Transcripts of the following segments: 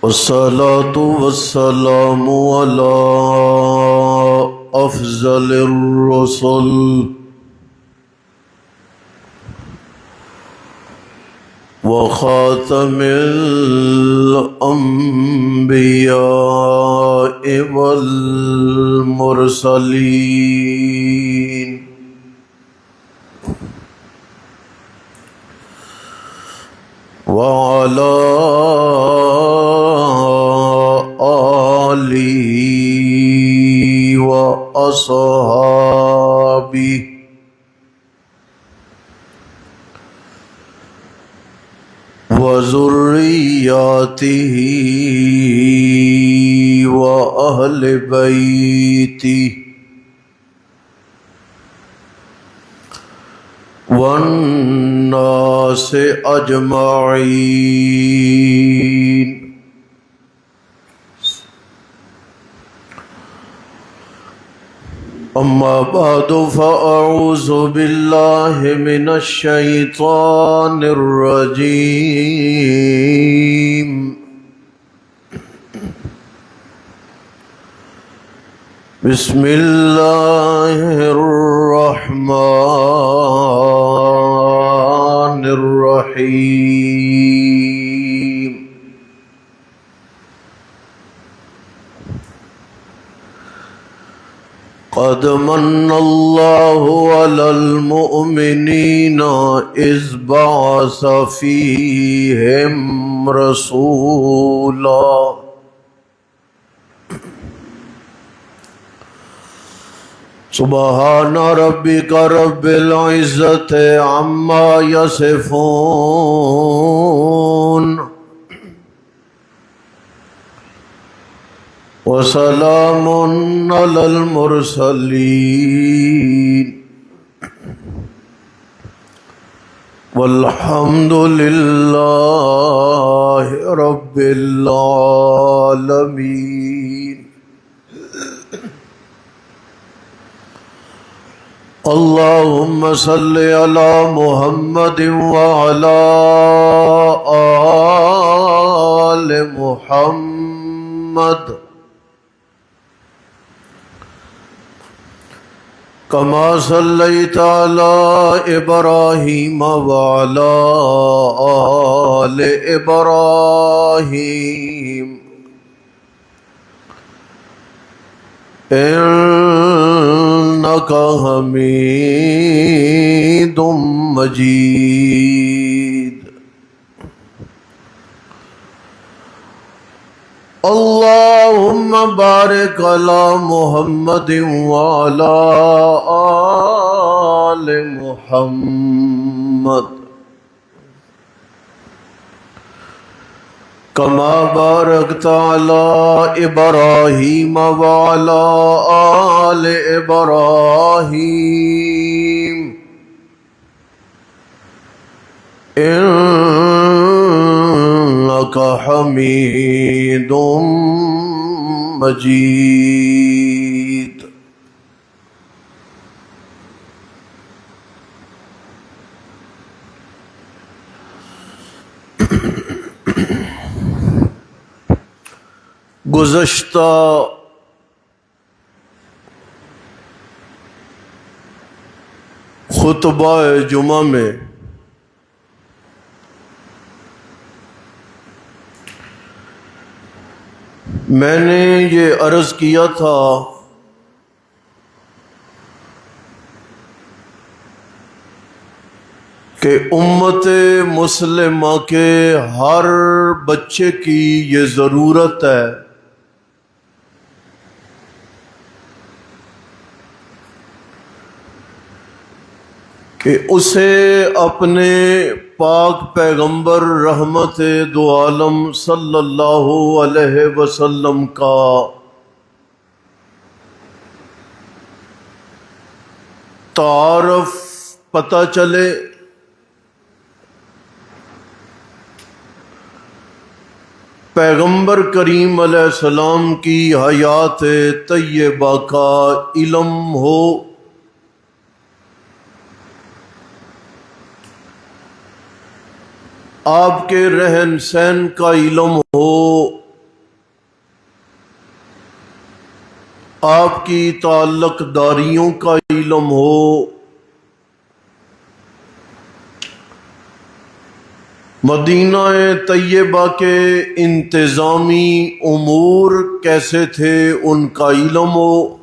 والصلاة والسلام على أفضل الرسل وخاتم الأنبياء والمرسلين وعلى آله وأصحابه وذرياته وأهل بيته والناس أجمعين. أما بعد فأعوذ بالله من الشيطان الرجيم. بسم الله الرحمن الرحيم. قد من الله على المؤمنين إذ بعث فيهم رسولا سبحان ربك رب العزة عما يصفون وسلام على المرسلين والحمد لله رب العالمين. اللهم صل على محمد وعلى آل محمد كما صليت على إبراهيم وعلى آل إبراهيم إنك حميد مجيد. اللهم بارك على محمد وعلى آل محمد كما باركت على إبراهيم وعلى آل إبراهيم إنك حميد مجيد. گزشتہ خطبہ جمعہ میں میں نے یہ عرض کیا تھا کہ امت مسلمہ کے ہر بچے کی یہ ضرورت ہے کہ اسے اپنے پاک پیغمبر رحمت دو عالم صلی اللہ علیہ وسلم کا تعارف پتہ چلے، پیغمبر کریم علیہ السلام کی حیات طیبہ کا علم ہو، آپ کے رہن سہن کا علم ہو، آپ کی تعلق داریوں کا علم ہو، مدینہ طیبہ کے انتظامی امور کیسے تھے ان کا علم ہو،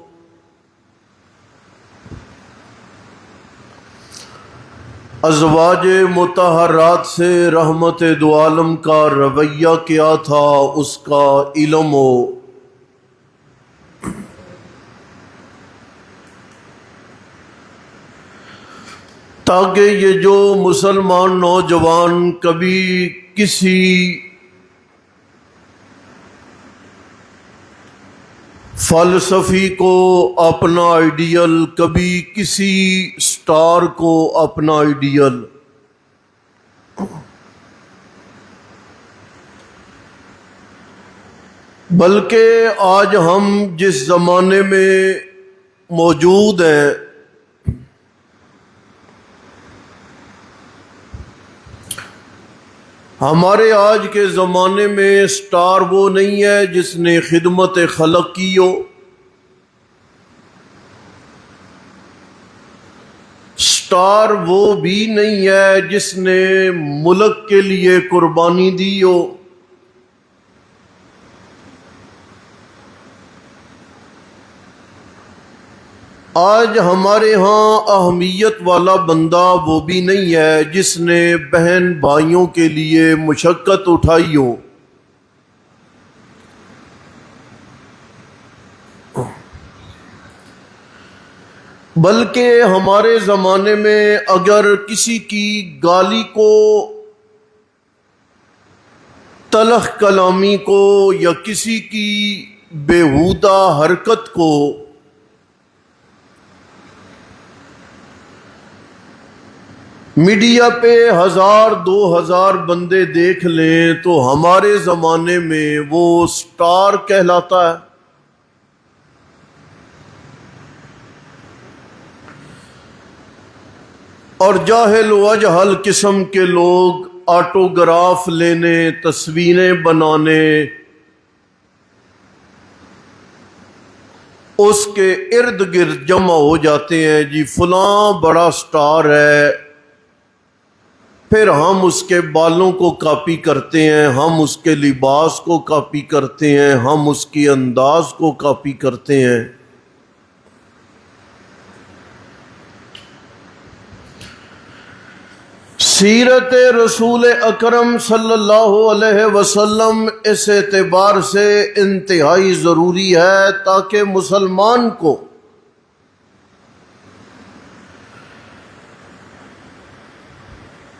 ازواج مطہرات سے رحمت دو عالم کا رویہ کیا تھا اس کا علم ہو، تاکہ یہ جو مسلمان نوجوان کبھی کسی فلسفی کو اپنا آئیڈیل، کبھی کسی سٹار کو اپنا آئیڈیل، بلکہ آج ہم جس زمانے میں موجود ہیں ہمارے آج کے زمانے میں سٹار وہ نہیں ہے جس نے خدمت خلق کی ہو، سٹار وہ بھی نہیں ہے جس نے ملک کے لیے قربانی دی ہو، آج ہمارے ہاں اہمیت والا بندہ وہ بھی نہیں ہے جس نے بہن بھائیوں کے لیے مشقت اٹھائی ہو، بلکہ ہمارے زمانے میں اگر کسی کی گالی کو، تلخ کلامی کو یا کسی کی بیہودہ حرکت کو میڈیا پہ 1000-2000 بندے دیکھ لیں تو ہمارے زمانے میں وہ سٹار کہلاتا ہے، اور جاہل و اجہل قسم کے لوگ آٹوگراف لینے، تصویریں بنانے، اس کے ارد گرد جمع ہو جاتے ہیں، جی فلاں بڑا سٹار ہے، پھر ہم اس کے بالوں کو کاپی کرتے ہیں، ہم اس کے لباس کو کاپی کرتے ہیں، ہم اس کی انداز کو کاپی کرتے ہیں۔ سیرت رسول اکرم صلی اللہ علیہ وسلم اس اعتبار سے انتہائی ضروری ہے تاکہ مسلمان کو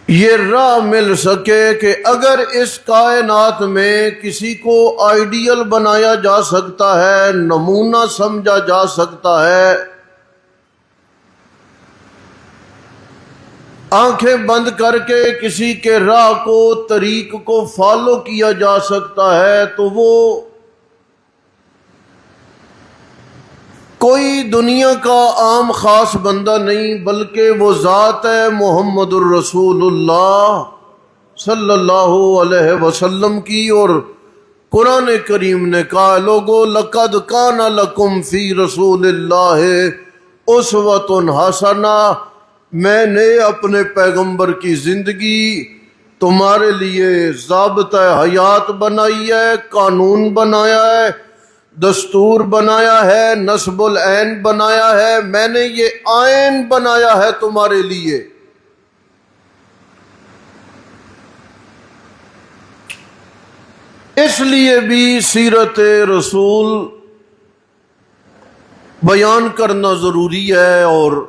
یہ راہ مل سکے کہ اگر اس کائنات میں کسی کو آئیڈیل بنایا جا سکتا ہے، نمونہ سمجھا جا سکتا ہے، آنکھیں بند کر کے کسی کے راہ کو، طریق کو فالو کیا جا سکتا ہے، تو وہ کوئی دنیا کا عام خاص بندہ نہیں، بلکہ وہ ذات ہے محمد الرسول اللہ صلی اللہ علیہ وسلم کی۔ اور قرآن کریم نے کہا، لوگو لقد کان لکم فی رسول اللہ اسوۃ حسنہ، میں نے اپنے پیغمبر کی زندگی تمہارے لیے ضابطہ حیات بنائی ہے، قانون بنایا ہے، دستور بنایا ہے، نصب العین بنایا ہے، میں نے یہ آئین بنایا ہے تمہارے لیے۔ اس لیے بھی سیرت رسول بیان کرنا ضروری ہے۔ اور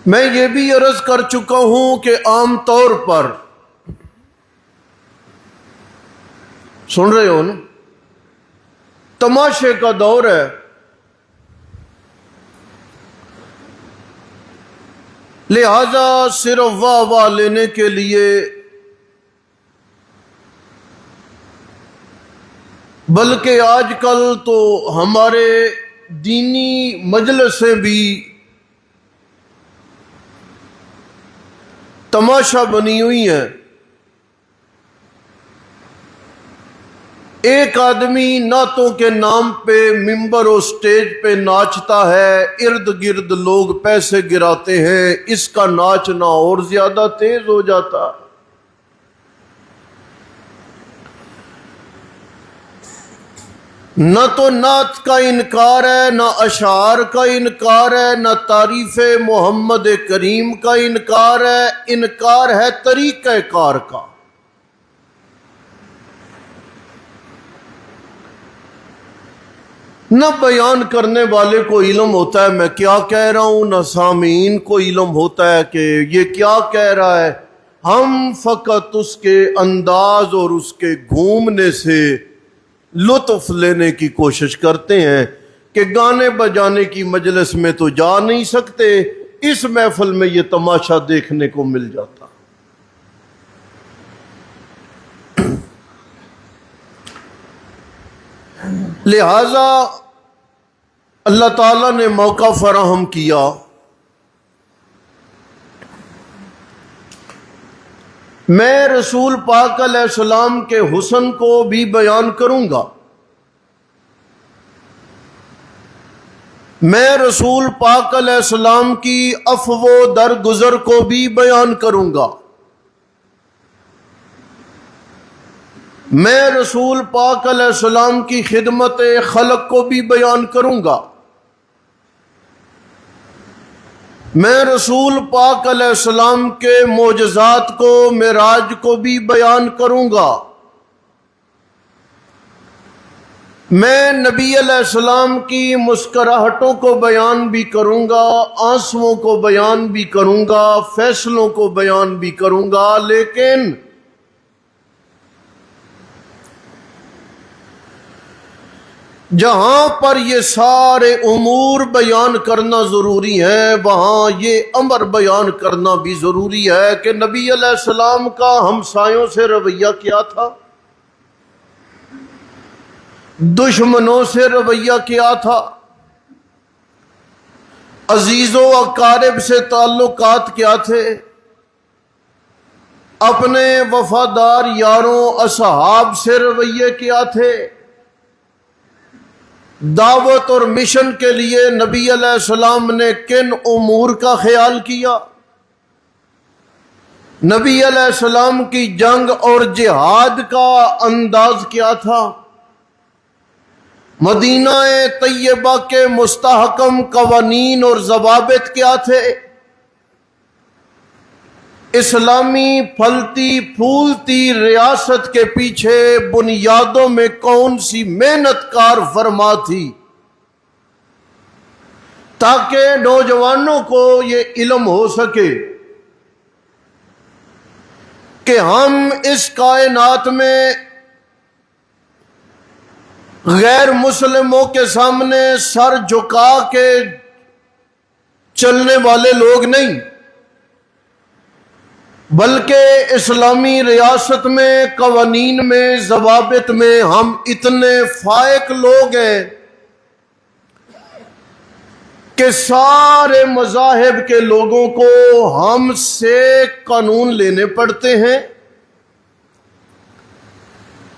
میں یہ بھی عرض کر چکا ہوں کہ عام طور پر سن رہے ہو نا، تماشے کا دور ہے، لہذا صرف واہ واہ لینے کے لیے، بلکہ آج کل تو ہمارے دینی مجلسیں بھی تماشا بنی ہوئی ہیں. ایک آدمی نعتوں کے نام پہ ممبر و سٹیج پہ ناچتا ہے، ارد گرد لوگ پیسے گراتے ہیں، اس کا ناچنا اور زیادہ تیز ہو جاتا. نہ تو نعت کا انکار ہے، نہ اشعار کا انکار ہے، نہ تعریف محمد کریم کا انکار ہے، انکار ہے طریقہ کار کا. نہ بیان کرنے والے کو علم ہوتا ہے میں کیا کہہ رہا ہوں، نہ سامعین کو علم ہوتا ہے کہ یہ کیا کہہ رہا ہے. ہم فقط اس کے انداز اور اس کے گھومنے سے لطف لینے کی کوشش کرتے ہیں کہ گانے بجانے کی مجلس میں تو جا نہیں سکتے، اس محفل میں یہ تماشا دیکھنے کو مل جاتا. لہذا اللہ تعالیٰ نے موقع فراہم کیا میں رسول پاک علیہ السلام کے حسن کو بھی بیان کروں گا، میں رسول پاک علیہ السلام کی عفو و درگزر کو بھی بیان کروں گا، میں رسول پاک علیہ السلام کی خدمت خلق کو بھی بیان کروں گا، میں رسول پاک علیہ السلام کے معجزات کو، معراج کو بھی بیان کروں گا، میں نبی علیہ السلام کی مسکراہٹوں کو بیان بھی کروں گا، آنسوؤں کو بیان بھی کروں گا، فیصلوں کو بیان بھی کروں گا. لیکن جہاں پر یہ سارے امور بیان کرنا ضروری ہے وہاں یہ امر بیان کرنا بھی ضروری ہے کہ نبی علیہ السلام کا ہمسایوں سے رویہ کیا تھا، دشمنوں سے رویہ کیا تھا، عزیز و اقارب سے تعلقات کیا تھے، اپنے وفادار یاروں اصحاب سے رویے کیا تھے، دعوت اور مشن کے لیے نبی علیہ السلام نے کن امور کا خیال کیا، نبی علیہ السلام کی جنگ اور جہاد کا انداز کیا تھا، مدینہ طیبہ کے مستحکم قوانین اور ضوابط کیا تھے، اسلامی پھلتی پھولتی ریاست کے پیچھے بنیادوں میں کون سی محنت کار فرما تھی تاکہ نوجوانوں کو یہ علم ہو سکے کہ ہم اس کائنات میں غیر مسلموں کے سامنے سر جھکا کے چلنے والے لوگ نہیں، بلکہ اسلامی ریاست میں قوانین میں ضوابط میں ہم اتنے فائق لوگ ہیں کہ سارے مذاہب کے لوگوں کو ہم سے قانون لینے پڑتے ہیں،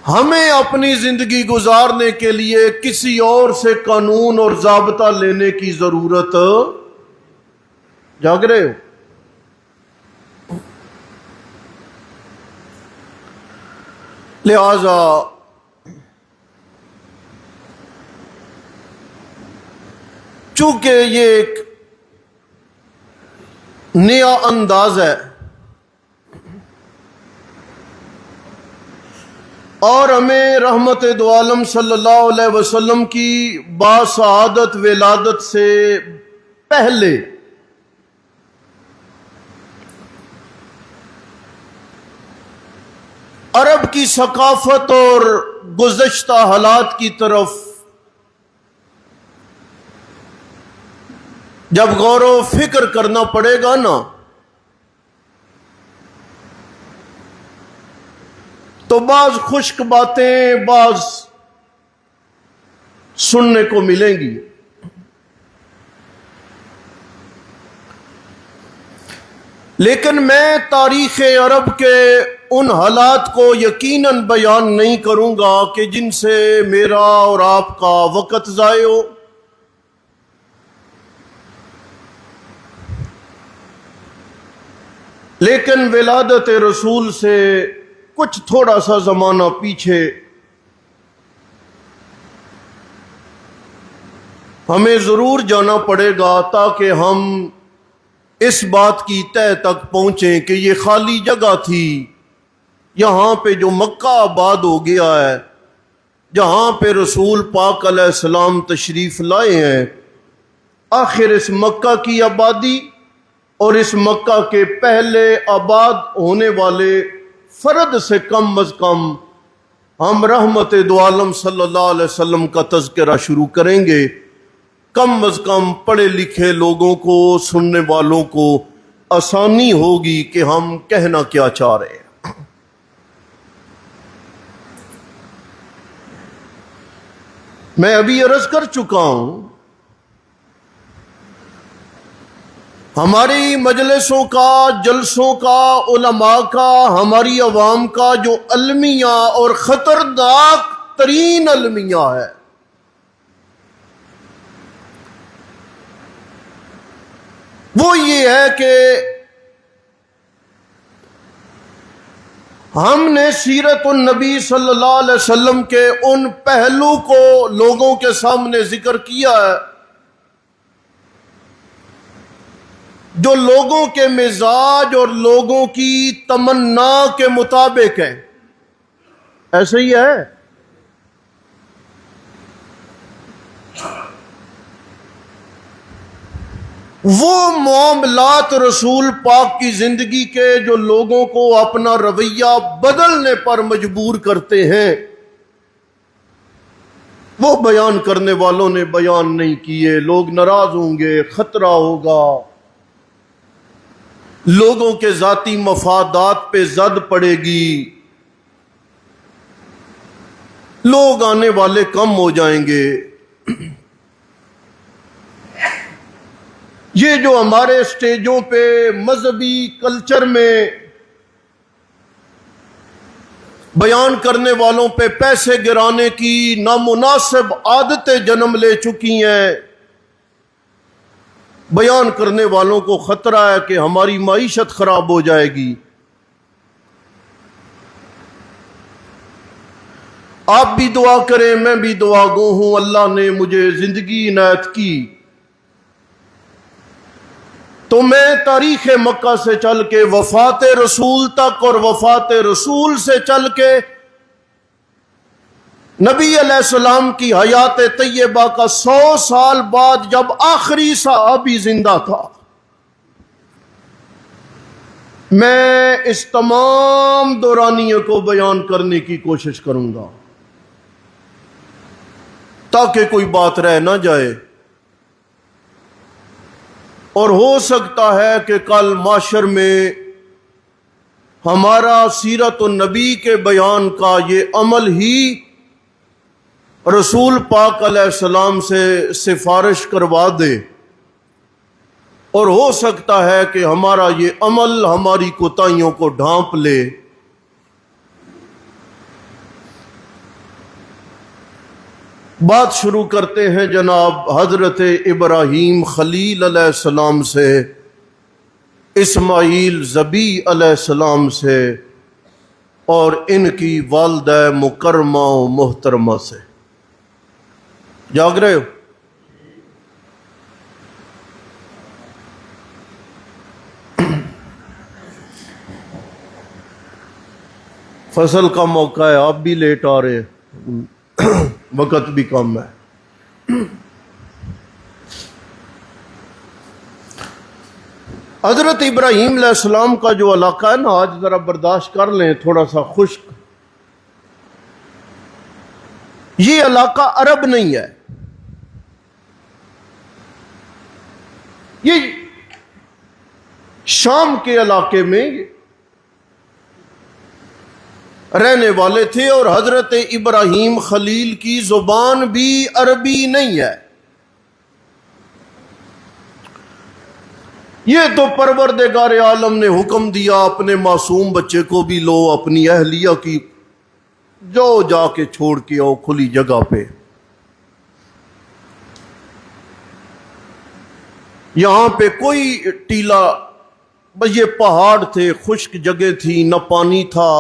ہمیں اپنی زندگی گزارنے کے لیے کسی اور سے قانون اور ضابطہ لینے کی ضرورت جاگ رہے ہو؟ لہذا چونکہ یہ ایک نیا انداز ہے اور ہمیں رحمت دو عالم صلی اللہ علیہ وسلم کی باسعادت ولادت سے پہلے عرب کی ثقافت اور گزشتہ حالات کی طرف جب غور و فکر کرنا پڑے گا نا تو بعض خشک باتیں بعض سننے کو ملیں گی. لیکن میں تاریخ عرب کے ان حالات کو یقیناً بیان نہیں کروں گا کہ جن سے میرا اور آپ کا وقت ضائع ہو۔ لیکن ولادت رسول سے کچھ تھوڑا سا زمانہ پیچھے ہمیں ضرور جانا پڑے گا تاکہ ہم اس بات کی تہہ تک پہنچیں کہ یہ خالی جگہ تھی، یہاں پہ جو مکہ آباد ہو گیا ہے، جہاں پہ رسول پاک علیہ السلام تشریف لائے ہیں، آخر اس مکہ کی آبادی اور اس مکہ کے پہلے آباد ہونے والے فرد سے کم از کم ہم رحمت دو عالم صلی اللہ علیہ وسلم کا تذکرہ شروع کریں گے۔ کم از کم پڑھے لکھے لوگوں کو، سننے والوں کو آسانی ہوگی کہ ہم کہنا کیا چاہ رہے ہیں۔ میں ابھی عرض کر چکا ہوں، ہماری مجلسوں کا، جلسوں کا، علماء کا، ہماری عوام کا جو المیہ اور خطرناک ترین المیہ ہے، وہ یہ ہے کہ ہم نے سیرت النبی صلی اللہ علیہ وسلم کے ان پہلو کو لوگوں کے سامنے ذکر کیا ہے جو لوگوں کے مزاج اور لوگوں کی تمنا کے مطابق ہیں۔ ایسے ہی ہے۔ وہ معاملات رسول پاک کی زندگی کے جو لوگوں کو اپنا رویہ بدلنے پر مجبور کرتے ہیں، وہ بیان کرنے والوں نے بیان نہیں کیے۔ لوگ ناراض ہوں گے، خطرہ ہوگا، لوگوں کے ذاتی مفادات پہ زد پڑے گی، لوگ آنے والے کم ہو جائیں گے۔ یہ جو ہمارے اسٹیجوں پہ مذہبی کلچر میں بیان کرنے والوں پہ پیسے گرانے کی نامناسب عادتیں جنم لے چکی ہیں، بیان کرنے والوں کو خطرہ ہے کہ ہماری معیشت خراب ہو جائے گی۔ آپ بھی دعا کریں، میں بھی دعا گو ہوں، اللہ نے مجھے زندگی عنایت کی تو میں تاریخ مکہ سے چل کے وفات رسول تک اور وفات رسول سے چل کے نبی علیہ السلام کی حیات طیبہ کا 100 سال بعد جب آخری صحابی زندہ تھا، میں اس تمام دورانیے کو بیان کرنے کی کوشش کروں گا تاکہ کوئی بات رہ نہ جائے۔ اور ہو سکتا ہے کہ کل معاشر میں ہمارا سیرت النبی کے بیان کا یہ عمل ہی رسول پاک علیہ السلام سے سفارش کروا دے، اور ہو سکتا ہے کہ ہمارا یہ عمل ہماری کوتاہیوں کو ڈھانپ لے۔ بات شروع کرتے ہیں جناب حضرت ابراہیم خلیل علیہ السلام سے، اسماعیل ذبی علیہ السلام سے، اور ان کی والدہ مکرمہ و محترمہ سے۔ جاگ رہے ہو؟ فصل کا موقع ہے، آپ بھی لیٹ آ رہے ہیں، وقت بھی کم ہے۔ حضرت ابراہیم علیہ السلام کا جو علاقہ ہے نا، آج ذرا برداشت کر لیں، تھوڑا سا خشک، یہ علاقہ عرب نہیں ہے، یہ شام کے علاقے میں رہنے والے تھے، اور حضرت ابراہیم خلیل کی زبان بھی عربی نہیں ہے۔ یہ تو پروردگار عالم نے حکم دیا اپنے معصوم بچے کو بھی لو، اپنی اہلیہ کی جاؤ جا کے چھوڑ کے آؤ کھلی جگہ پہ۔ یہاں پہ کوئی ٹیلا، بس یہ پہاڑ تھے، خشک جگہ تھی، نہ پانی تھا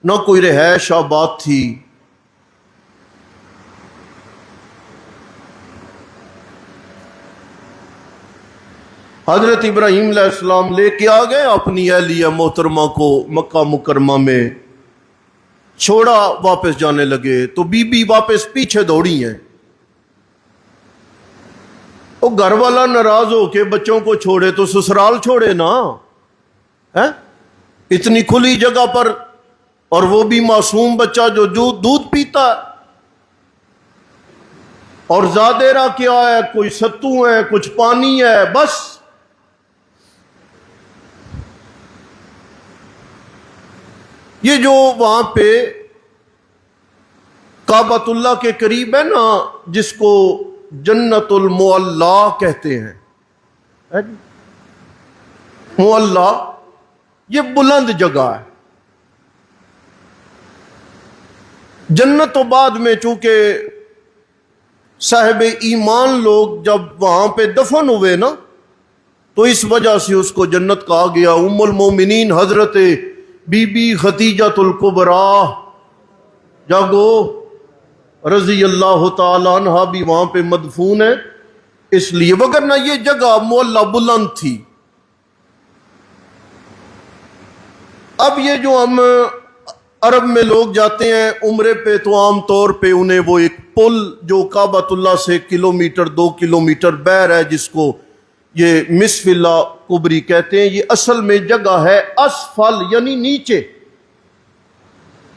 نہ کوئی رہائش آباد تھی۔ حضرت ابراہیم علیہ السلام لے کے آ گئے اپنی اہلیہ محترمہ کو مکہ مکرمہ میں، چھوڑا، واپس جانے لگے تو بی بی واپس پیچھے دوڑی ہیں۔ وہ گھر والا ناراض ہو کے بچوں کو چھوڑے تو سسرال چھوڑے نا، اتنی کھلی جگہ پر، اور وہ بھی معصوم بچہ جو دودھ پیتا ہے، اور زادیرہ کیا ہے، کوئی ستو ہے، کچھ پانی ہے، بس۔ یہ جو وہاں پہ کعبۃ اللہ کے قریب ہے نا، جس کو جنت المعلا کہتے ہیں، معلا یہ بلند جگہ ہے۔ جنت و بعد میں چونکہ صاحب ایمان لوگ جب وہاں پہ دفن ہوئے نا، تو اس وجہ سے اس کو جنت کہا گیا۔ ام المومنین حضرت بی بی خدیجۃ الکبریٰ جاگو رضی اللہ تعالی عنہا بھی وہاں پہ مدفون ہے، اس لیے، وگرنہ یہ جگہ معلا بلند تھی۔ اب یہ جو ہم عرب میں لوگ جاتے ہیں عمرے پہ تو عام طور پہ انہیں وہ ایک پل جو کعبۃ اللہ سے 1 کلومیٹر 2 کلومیٹر بیر ہے، جس کو یہ مسفلہ کبری کہتے ہیں، یہ اصل میں جگہ ہے اسفل یعنی نیچے،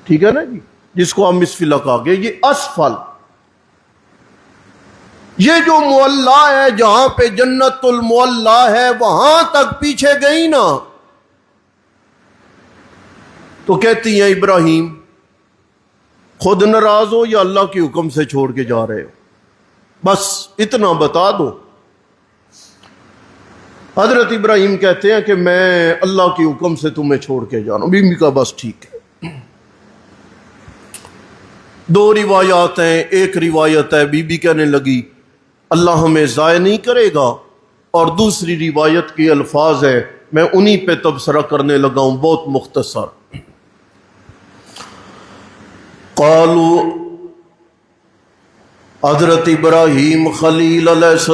ٹھیک ہے نا جی، جس کو ہم مسفلہ کہا گیا، یہ اسفل۔ یہ جو معلا ہے جہاں پہ جنت المعلا ہے، وہاں تک پیچھے گئی نا، تو کہتی ہیں ابراہیم خود ناراض ہو یا اللہ کے حکم سے چھوڑ کے جا رہے ہو، بس اتنا بتا دو۔ حضرت ابراہیم کہتے ہیں کہ میں اللہ کے حکم سے تمہیں چھوڑ کے جا رہا ہوں۔ بیوی کا بس ٹھیک ہے۔ 2 روایات ہیں، ایک روایت ہے بی بی کہنے لگی اللہ ہمیں ضائع نہیں کرے گا، اور دوسری روایت کے الفاظ ہے، میں انہی پہ تبصرہ کرنے لگا ہوں، بہت مختصر۔ قالوا، حضرت ابراہیم خلیل علیہ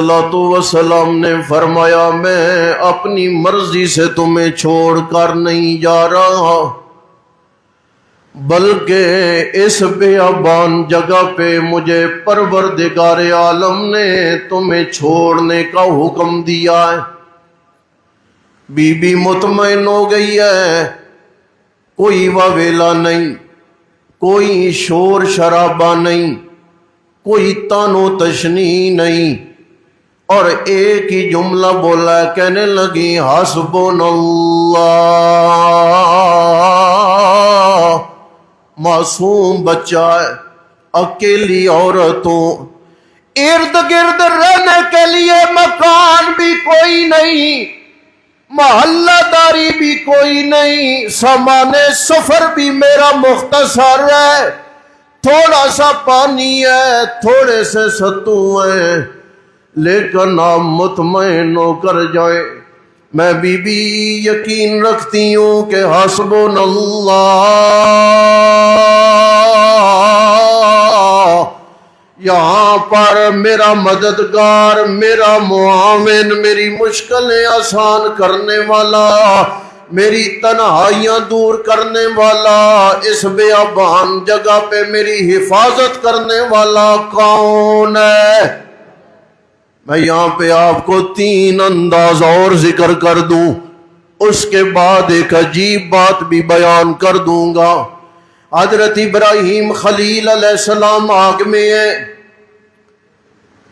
السلام نے فرمایا میں اپنی مرضی سے تمہیں چھوڑ کر نہیں جا رہا، بلکہ اس بیابان جگہ پہ مجھے پروردگار عالم نے تمہیں چھوڑنے کا حکم دیا ہے۔ بی بی مطمئن ہو گئی ہے، کوئی واویلا نہیں، کوئی شور شرابہ نہیں، کوئی تان و تشنی نہیں، اور ایک ہی جملہ بولا، کہنے لگی حسبنا اللہ، معصوم بچہ ہے، اکیلی عورتوں، ارد گرد رہنے کے لیے مکان بھی کوئی نہیں، محلہ داری بھی کوئی نہیں، سامان سفر بھی میرا مختصر ہے، تھوڑا سا پانی ہے، تھوڑے سے ستو ہیں، لیکن آپ مطمئن ہو کر جائیں، میں بی بی یقین رکھتی ہوں کہ حسبنا اللہ، یہاں پر میرا مددگار، میرا معاون، میری مشکلیں آسان کرنے والا، میری تنہائیاں دور کرنے والا، اس بیابان جگہ پہ میری حفاظت کرنے والا کون ہے؟ میں یہاں پہ آپ کو 3 انداز اور ذکر کر دوں، اس کے بعد ایک عجیب بات بھی بیان کر دوں گا۔ حضرت ابراہیم خلیل علیہ السلام آگ میں ہیں،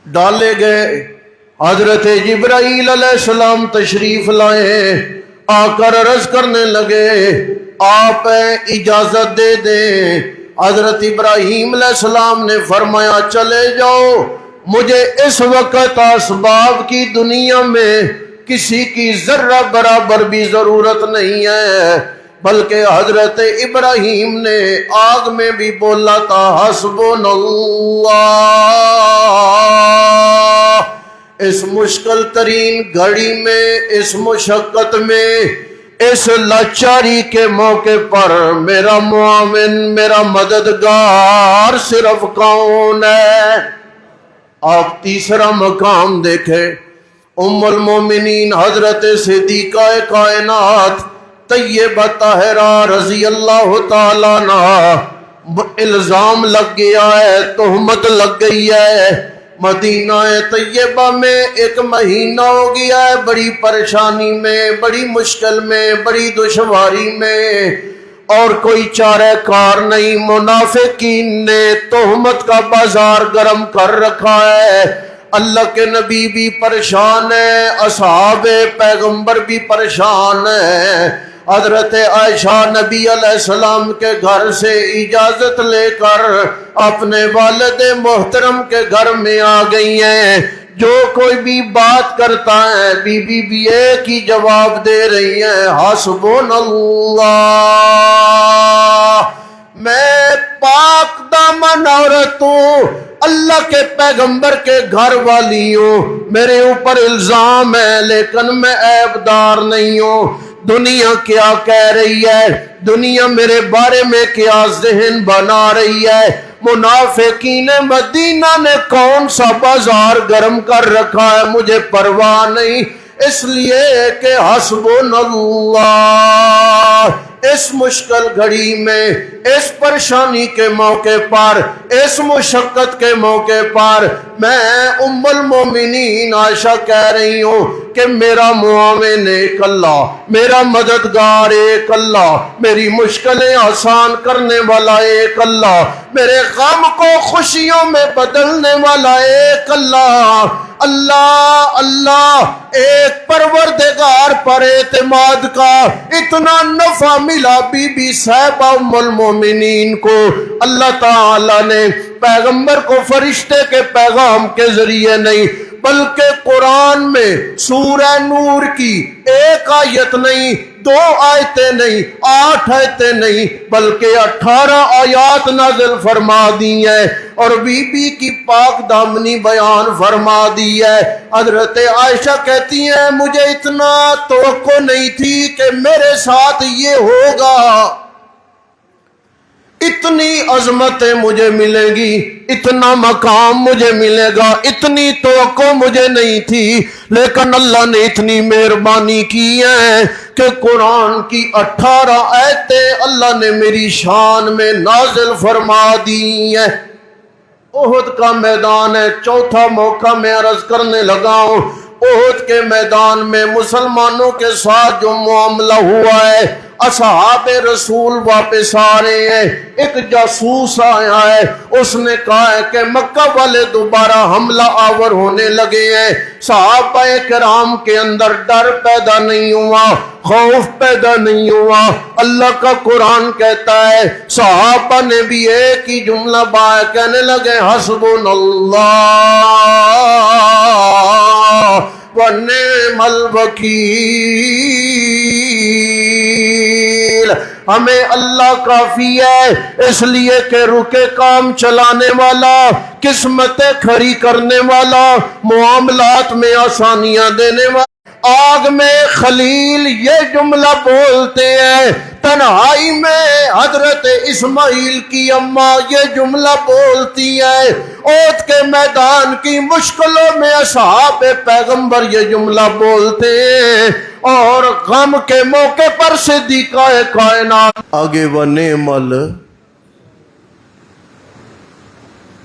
ڈالے گئے، حضرت جبرائیل علیہ السلام تشریف لائے، آ کر عرض کرنے لگے آپ اجازت دے دیں۔ حضرت ابراہیم علیہ السلام نے فرمایا چلے جاؤ، مجھے اس وقت اسباب کی دنیا میں کسی کی ذرہ برابر بھی ضرورت نہیں ہے، بلکہ حضرت ابراہیم نے آگ میں بھی بولا تھا حسبنا اللہ۔ اس مشکل ترین گھڑی میں، اس مشقت میں، اس لاچاری کے موقع پر میرا معاون، میرا مددگار صرف کون ہے؟ آپ تیسرا مقام دیکھیں، ام المومنین حضرت صدیقہ کائنات طیبہ طاہرہ رضی اللہ تعالیٰ عنہ، الزام لگ گیا ہے، تہمت لگ گئی ہے، مدینہ طیبہ میں 1 مہینہ ہو گیا ہے بڑی پریشانی میں، بڑی مشکل میں، بڑی دشواری میں، اور کوئی چارہ کار نہیں۔ منافقین نے تہمت کا بازار گرم کر رکھا ہے، اللہ کے نبی بھی پریشان ہے، اصحاب پیغمبر بھی پریشان ہیں۔ حضرت عائشہ نبی علیہ السلام کے گھر سے اجازت لے کر اپنے والد محترم کے گھر میں آ گئی ہیں۔ جو کوئی بھی بات کرتا ہے بی بی بھی ایک ہی جواب دے رہی ہیں، حسبنا اللہ۔ میں پاک دامن عورت ہوں، اللہ کے پیغمبر کے گھر والی ہوں، میرے اوپر الزام ہے لیکن میں عیبدار نہیں ہوں۔ دنیا کیا کہہ رہی ہے، دنیا میرے بارے میں کیا ذہن بنا رہی ہے، منافقین مدینہ نے کون سا بازار گرم کر رکھا ہے، مجھے پرواہ نہیں، اس لیے کہ حسبنا اللہ۔ اس مشکل گھڑی میں، اس پریشانی کے موقع پر، اس مشقت کے موقع پر میں ام المومنین عائشہ کہہ رہی ہوں کہ میرا معاون ایک اللہ، میرا مددگار ایک اللہ، میری مشکلیں آسان کرنے والا ایک اللہ، میرے غم کو خوشیوں میں بدلنے والا ایک اللہ، اللہ اللہ۔ ایک پروردگار پر اعتماد کا اتنا نفع ملا بی بی صاحبہ ام المومنین کو، اللہ تعالی نے پیغمبر کو فرشتے کے پیغام کے ذریعے نہیں بلکہ قرآن میں سورہ نور کی 1 آیت نہیں، 2 آیتیں نہیں، 8 آیتیں نہیں، بلکہ 18 آیات نازل فرما دی ہیں اور بی بی کی پاک دامنی بیان فرما دی ہے۔ حضرت عائشہ کہتی ہیں مجھے اتنا توقع نہیں تھی کہ میرے ساتھ یہ ہوگا، اتنی عظمتیں مجھے ملیں گی، اتنا مقام مجھے ملے گا، اتنی توقع مجھے نہیں تھی، لیکن اللہ نے اتنی مہربانی کی ہے کہ قرآن کی 18 آیتیں اللہ نے میری شان میں نازل فرما دی ہیں۔ احد کا میدان ہے، چوتھا موقع میں عرض کرنے لگا ہوں۔ احد کے میدان میں مسلمانوں کے ساتھ جو معاملہ ہوا ہے، اصحاب رسول واپس آ رہے ہیں، ایک جاسوس آیا ہے، اس نے کہا ہے کہ مکہ والے دوبارہ حملہ آور ہونے لگے ہیں۔ صحابہ کرام کے اندر ڈر پیدا نہیں ہوا، خوف پیدا نہیں ہوا۔ اللہ کا قرآن کہتا ہے صحابہ نے بھی ایک ہی جملہ کہنے لگے حسبنا اللہ ونعم الوکیل، ہمیں اللہ کافی ہے، اس لیے کہ رکے کام چلانے والا، قسمتیں کھڑی کرنے والا، معاملات میں آسانیاں دینے والا۔ آگ میں خلیل یہ جملہ بولتے ہیں، تنہائی میں حضرت اسماعیل کی اماں یہ جملہ بولتی ہے، اوت کے میدان کی مشکلوں میں اصحاب پیغمبر یہ جملہ بولتے ہیں، اور غم کے موقع پر صدیقہ کائنات آگے ونعم ال۔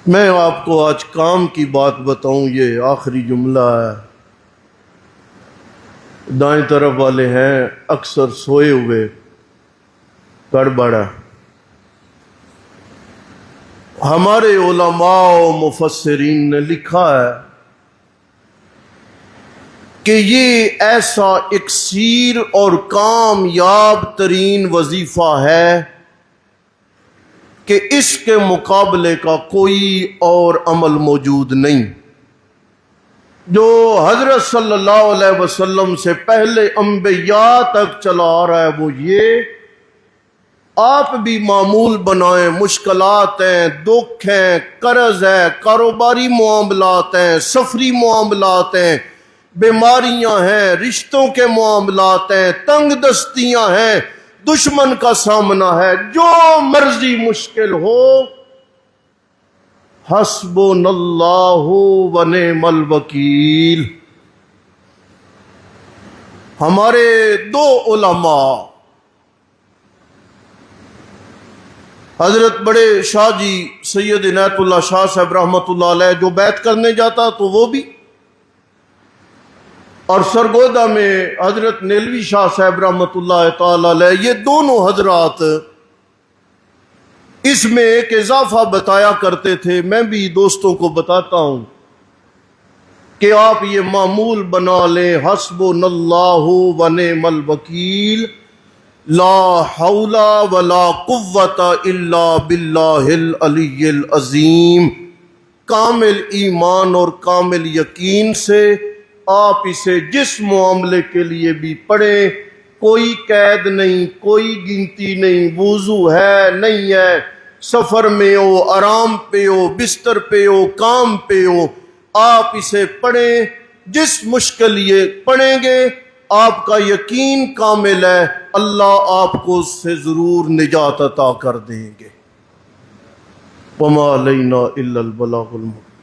میں آپ کو آج کام کی بات بتاؤں، یہ آخری جملہ ہے۔ دائیں طرف والے ہیں اکثر سوئے ہوئے، گڑبڑ ہے۔ ہمارے علماء و مفسرین نے لکھا ہے کہ یہ ایسا اکسیر اور کامیاب ترین وظیفہ ہے کہ اس کے مقابلے کا کوئی اور عمل موجود نہیں۔ جو حضرت صلی اللہ علیہ وسلم سے پہلے انبیاء تک چلا آ رہا ہے وہ یہ، آپ بھی معمول بنائیں، مشکلات ہیں، دکھ ہیں، قرض ہے، کاروباری معاملات ہیں، سفری معاملات ہیں، بیماریاں ہیں، رشتوں کے معاملات ہیں، تنگ دستیاں ہیں، دشمن کا سامنا ہے، جو مرضی مشکل ہو، حسبنا اللہ و نعم الوکیل۔ ہمارے دو علماء حضرت بڑے شاہ جی سید عنایت اللہ شاہ صاحب رحمۃ اللہ علیہ، جو بیعت کرنے جاتا تو وہ بھی، اور سرگودا میں حضرت نیلوی شاہ صاحب رحمۃ اللہ تعالی علیہ، یہ دونوں حضرات اس میں ایک اضافہ بتایا کرتے تھے، میں بھی دوستوں کو بتاتا ہوں کہ آپ یہ معمول بنا لیں، حسبنا اللہ و نعم الوکیل، لا حول ولا قوت الا باللہ العلی العظیم۔ کامل ایمان اور کامل یقین سے آپ اسے جس معاملے کے لیے بھی پڑھیں، کوئی قید نہیں، کوئی گنتی نہیں، وضو ہے نہیں ہے، سفر میں ہو، آرام پہ ہو، بستر پہ ہو، کام پہ ہو، آپ اسے پڑھیں، جس مشکل یہ پڑھیں گے آپ کا یقین کامل ہے اللہ آپ کو اس سے ضرور نجات عطا کر دیں گے۔ وما علینا الا البلاغ المبین۔